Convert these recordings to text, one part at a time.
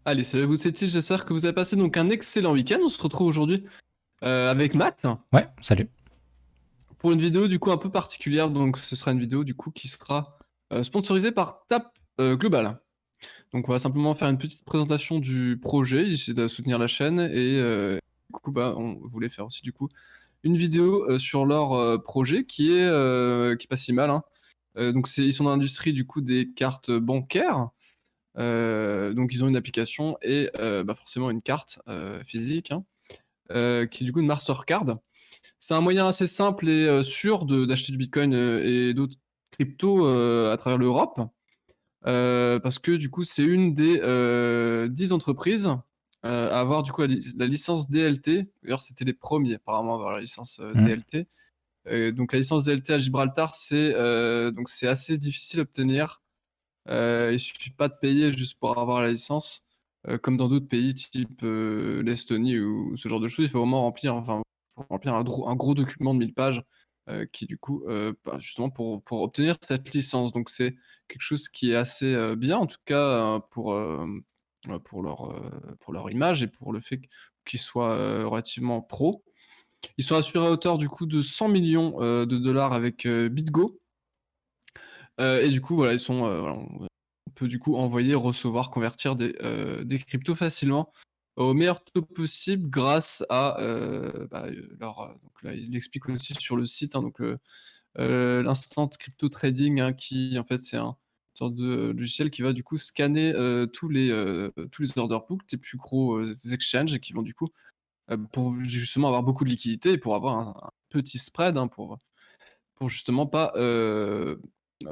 Allez, salut à vous, c'est Tige, j'espère que vous avez passé donc un excellent week-end. On se retrouve aujourd'hui avec Matt Ouais, salut. pour une vidéo du coup un peu particulière. Donc ce sera une vidéo du coup qui sera sponsorisée par Tap Global. Donc on va simplement faire une petite présentation du projet, essayer de soutenir la chaîne et du coup on voulait faire aussi du coup une vidéo sur leur projet qui est pas si mal, hein. Donc ils sont dans l'industrie du coup des cartes bancaires. Donc ils ont une application et forcément une carte physique, hein, qui est du coup une Mastercard. C'est un moyen assez simple et sûr d'acheter du Bitcoin et d'autres cryptos à travers l'Europe. Parce que du coup c'est une des 10 entreprises à avoir du coup la licence DLT. D'ailleurs c'était les premiers apparemment à avoir la licence Mm. DLT. Donc la licence DLT à Gibraltar c'est assez difficile à obtenir. Il suffit pas de payer juste pour avoir la licence, comme dans d'autres pays type l'Estonie ou ce genre de choses. Il faut vraiment faut remplir un gros document de 1000 pages, qui du coup, justement pour obtenir cette licence. Donc c'est quelque chose qui est assez bien en tout cas, pour leur image et pour le fait qu'ils soient relativement pro. Ils sont assurés à hauteur du coup de 100 millions de dollars avec BitGo. Et du coup, voilà, voilà, on peut du coup envoyer, recevoir, convertir des cryptos facilement au meilleur taux possible grâce à donc là, il explique aussi sur le site, hein, donc l'instant crypto trading, hein, qui en fait c'est un sorte de logiciel qui va du coup scanner tous les order books des plus gros exchanges et qui vont du coup pour justement avoir beaucoup de liquidités et pour avoir un petit spread, hein, pour justement pas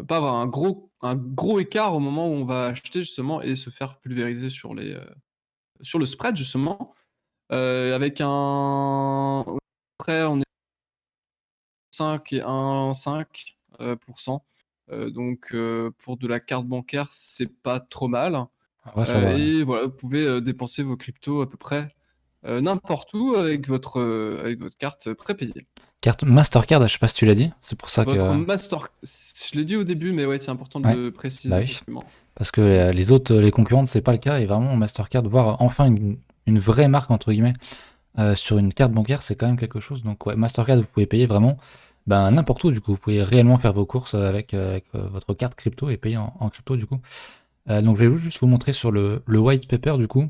avoir un gros écart au moment où on va acheter justement et se faire pulvériser sur le spread justement, avec un prêt on est 5 et 1,5 donc pour de la carte bancaire, c'est pas trop mal, Ouais, ça va. Ouais. et voilà, vous pouvez dépenser vos cryptos à peu près n'importe où avec votre carte prépayée. Carte Mastercard, je sais pas si tu l'as dit. C'est pour ça Votre que. master je l'ai dit au début, mais ouais, c'est important de Ouais, le bah préciser oui. effectivement. Parce que Mmh. les autres, les concurrentes, c'est pas le cas. Et vraiment, Mastercard, voir enfin une vraie marque, entre guillemets, sur une carte bancaire, c'est quand même quelque chose. Donc, ouais, Mastercard, vous pouvez payer vraiment n'importe où, du coup. Vous pouvez réellement faire vos courses avec votre carte crypto et payer en crypto, du coup. Donc, je vais juste vous montrer sur le white paper, du coup.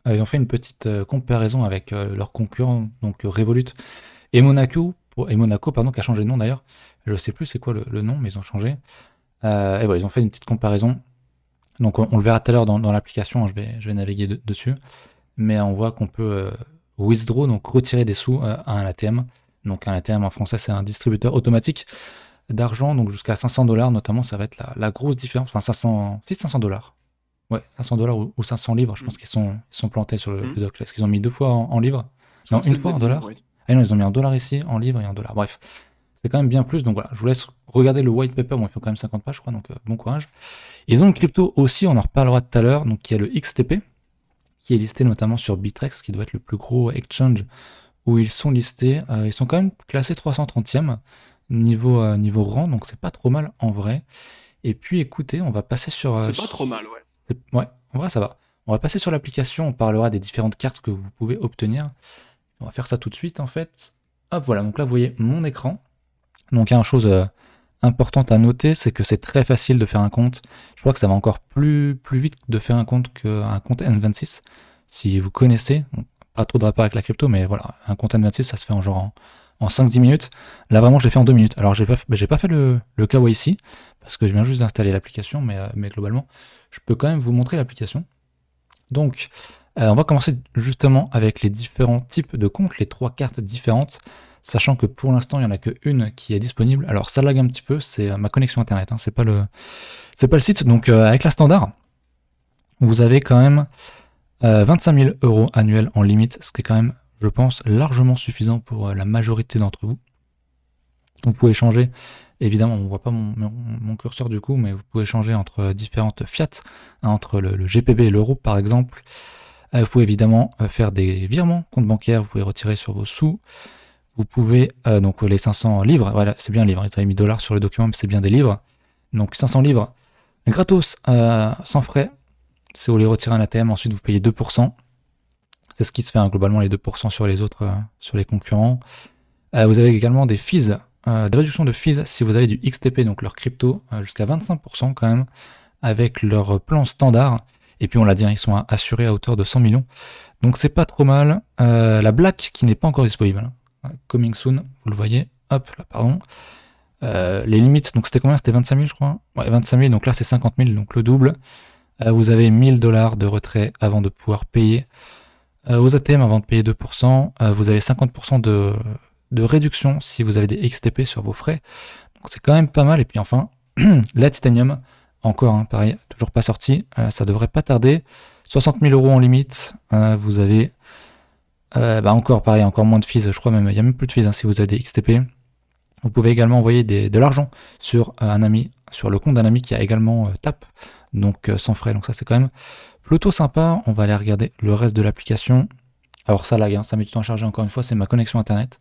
Ils ont fait une petite comparaison avec leurs concurrents, donc Revolut et Monaco, pardon, qui a changé de nom d'ailleurs. Je sais plus c'est quoi le nom, mais ils ont changé. Et voilà, ils ont fait une petite comparaison. Donc on le verra tout à l'heure dans l'application, hein, je vais naviguer dessus. Mais on voit qu'on peut withdraw, donc retirer des sous à un ATM. Donc un ATM en français, c'est un distributeur automatique d'argent, donc jusqu'à 500 dollars notamment, ça va être la grosse différence. Enfin 500, si 500 dollars. Ouais, 500 dollars ou 500 livres, je pense Mmh. qu'ils sont plantés sur le Mmh. doc là. Est-ce qu'ils ont mis deux fois en livres? Je crois Non, que une c'est fois des en livres, dollars. oui. Ah non, ils ont mis un dollar ici, en livres et en dollars. Bref, c'est quand même bien plus. Donc voilà, je vous laisse regarder le white paper. Bon, il faut quand même 50 pages, je crois, donc bon courage. Et donc, crypto aussi, on en reparlera tout à l'heure. Donc, il y a le XTP, qui est listé notamment sur Bitrex, qui doit être le plus gros exchange où ils sont listés. Ils sont quand même classés 330e niveau rang, donc c'est pas trop mal en vrai. Et puis, écoutez, on va passer sur. C'est pas trop mal, ouais. Ouais, en vrai, ça va. On va passer sur l'application, on parlera des différentes cartes que vous pouvez obtenir. On va faire ça tout de suite, en fait. Hop, voilà, donc là, vous voyez mon écran. Donc, il y a une chose importante à noter, c'est que c'est très facile de faire un compte. Je crois que ça va encore plus vite de faire un compte qu'un compte N26. Si vous connaissez, bon, pas trop de rapport avec la crypto, mais voilà, un compte N26, ça se fait en 5-10 minutes. Là, vraiment, je l'ai fait en 2 minutes. Alors, j'ai pas fait le KYC, parce que je viens juste d'installer l'application, mais globalement, je peux quand même vous montrer l'application. Donc, on va commencer justement avec les différents types de comptes, les 3 cartes différentes, sachant que pour l'instant, il n'y en a qu'une qui est disponible. Alors, ça lag un petit peu, c'est ma connexion internet, hein, c'est pas le site. Donc, avec la standard, vous avez quand même 25 000 euros annuels en limite, ce qui est quand même, je pense, largement suffisant pour la majorité d'entre vous. Vous pouvez changer, évidemment, on ne voit pas mon curseur du coup, mais vous pouvez changer entre différentes fiat, hein, entre le GPB et l'euro par exemple. Vous pouvez évidemment faire des virements, compte bancaire, vous pouvez retirer sur vos sous. Vous pouvez, donc les 500 livres, voilà, c'est bien livres, ils avaient mis dollars sur le document, mais c'est bien des livres. Donc 500 livres gratos, sans frais. Si vous voulez retirer un ATM, ensuite vous payez 2%. C'est ce qui se fait hein, globalement, les 2% sur les autres, sur les concurrents. Vous avez également des fees, des réductions de fees si vous avez du XTP, donc leur crypto, jusqu'à 25% quand même, avec leur plan standard. Et puis on l'a dit, hein, ils sont assurés à hauteur de 100 millions. Donc c'est pas trop mal. La Black qui n'est pas encore disponible. Coming soon, vous le voyez. Hop, là, pardon. Les limites, donc c'était combien? C'était 25 000, je crois. Ouais, 25 000, donc là c'est 50 000, donc le double. Vous avez 1000 $ de retrait avant de pouvoir payer. Aux ATM, avant de payer 2%, vous avez 50% de réduction si vous avez des XTP sur vos frais. Donc c'est quand même pas mal. Et puis enfin, la Titanium, encore, hein, pareil, toujours pas sorti. Ça devrait pas tarder. 60 000 € en limite. Vous avez encore pareil, encore moins de fees. Je crois même, il n'y a même plus de fees hein, si vous avez des XTP. Vous pouvez également envoyer de l'argent sur un ami, sur le compte d'un ami qui a également TAP, donc sans frais. Donc ça c'est quand même plutôt sympa. On va aller regarder le reste de l'application. Alors ça lag, hein, ça met du temps à charger encore une fois, c'est ma connexion internet.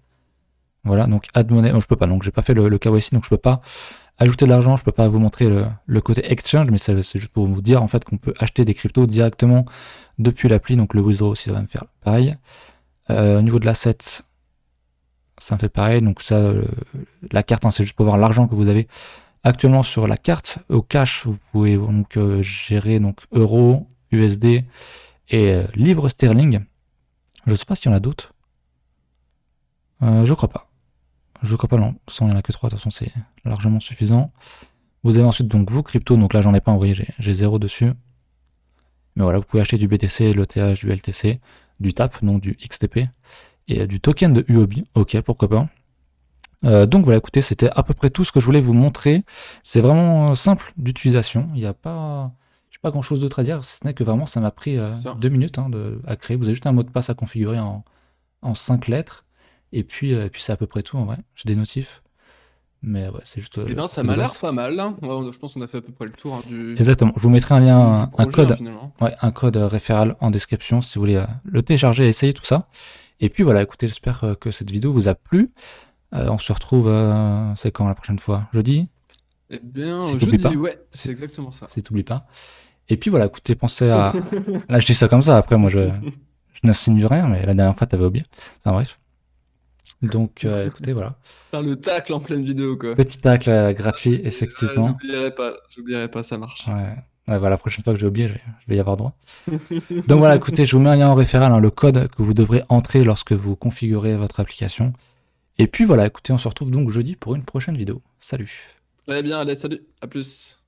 Voilà, donc add money, je peux pas, donc j'ai pas fait le KYC, donc je peux pas ajouter de l'argent, je peux pas vous montrer le côté exchange, mais c'est juste pour vous dire en fait qu'on peut acheter des cryptos directement depuis l'appli, donc le withdraw aussi ça va me faire pareil. Au niveau de l'asset, ça me fait pareil, donc ça, la carte, hein, c'est juste pour voir l'argent que vous avez actuellement sur la carte. Au cash, vous pouvez donc gérer donc euros, USD et livres sterling. Je sais pas s'il y en a d'autres. Je crois pas. Je crois pas, non. Il n'y en a que 3, de toute façon, c'est largement suffisant. Vous avez ensuite donc vos cryptos, donc là j'en ai pas envoyé, j'ai 0 dessus. Mais voilà, vous pouvez acheter du BTC, l'ETH, du LTC, du TAP, donc du XTP, et du token de UOB. Ok, pourquoi pas. Donc voilà, écoutez, c'était à peu près tout ce que je voulais vous montrer. C'est vraiment simple d'utilisation. Il n'y a pas, pas grand chose d'autre à dire, si ce n'est que vraiment ça m'a pris 2 minutes hein, à créer. Vous avez juste un mot de passe à configurer en 5 lettres. Et puis c'est à peu près tout en vrai. J'ai des notifs. Mais ouais, c'est juste. Eh bien, ça m'a l'air pas mal. Hein. Ouais, je pense qu'on a fait à peu près le tour hein, du. Exactement. Je vous mettrai un lien, du projet, un code référal en description si vous voulez le télécharger et essayer tout ça. Et puis voilà, écoutez, j'espère que cette vidéo vous a plu. On se retrouve, c'est quand la prochaine fois? Jeudi? Eh bien, si jeudi, pas. ouais, c'est exactement ça. Si t'oublies pas. Et puis voilà, écoutez, pensez à. Là, je dis ça comme ça, après, moi, je n'insinue rien, mais la dernière fois, t'avais oublié. Enfin, bref. Donc, écoutez, voilà. Faire le tacle en pleine vidéo, quoi. Petit tacle gratuit, effectivement. J'oublierai pas, ça marche. Ouais, voilà, la prochaine fois que j'ai oublié, je vais y avoir droit. Donc voilà, écoutez, je vous mets un lien en référent, hein, le code que vous devrez entrer lorsque vous configurez votre application. Et puis voilà, écoutez, on se retrouve donc jeudi pour une prochaine vidéo. Salut. Très bien, allez, salut, à plus.